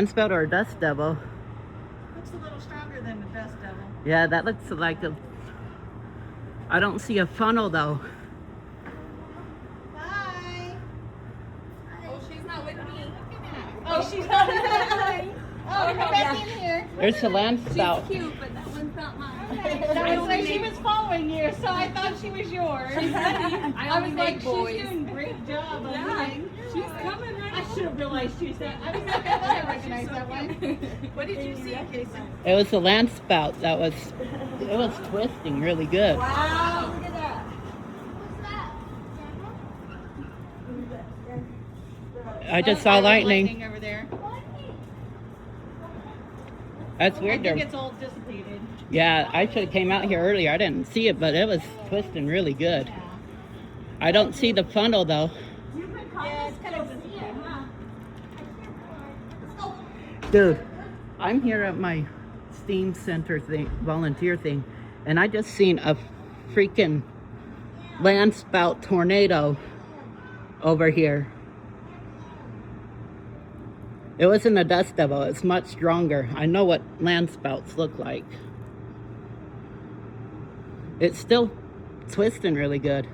Landspout or a dust devil? Looks a little stronger than the dust devil. Yeah, that looks like a... I don't see a funnel though. Bye. Oh, she's not with me. Oh, she's not. Oh, come back in here. There's a landspout. She's cute, but that one's not mine. I was like, she was following you, so I thought she was yours. I was like, she's doing a great job. Yeah, she's coming right. I should have realized she's that. I was like, I thought I recognized that one. What did you see, Casey? It was a landspout that was... It was twisting really good. Wow, look at that. I just saw lightning. Over there. That's I weird. think it's all dissipated. Yeah, I should have came out here earlier. I didn't see it, but it was twisting really good. I don't see the funnel though. Yeah, it's kind of Dude, I'm here at my STEAM center thing, volunteer thing, and I just seen a freaking landspout tornado over here. It wasn't a dust devil, it's much stronger. I know what landspouts look like. It's still twisting really good.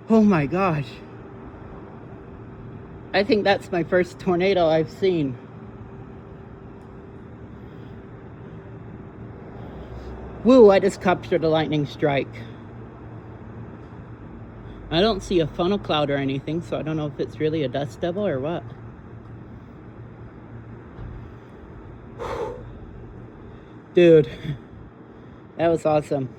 Oh my gosh. I think that's my first tornado I've seen. Woo, I just captured a lightning strike. I don't see a funnel cloud or anything, so I don't know if it's really a dust devil or what. Dude, that was awesome.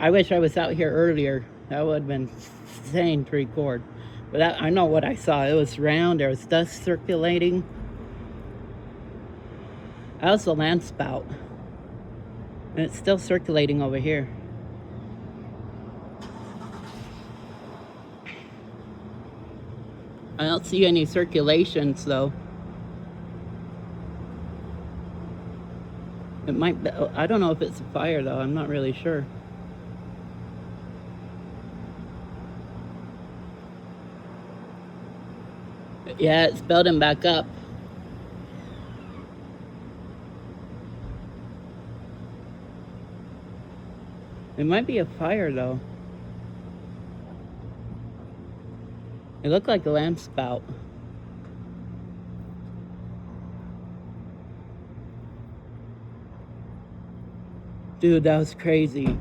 I wish I was out here earlier. That would have been insane to record. But that, I know what I saw. It was round, there was dust circulating. That was the landspout. And it's still circulating over here. I don't see any circulations though. It might be, I don't know if it's a fire though, I'm not really sure. Yeah, it's building back up. It might be a fire though. It looked like a landspout. Dude, that was crazy.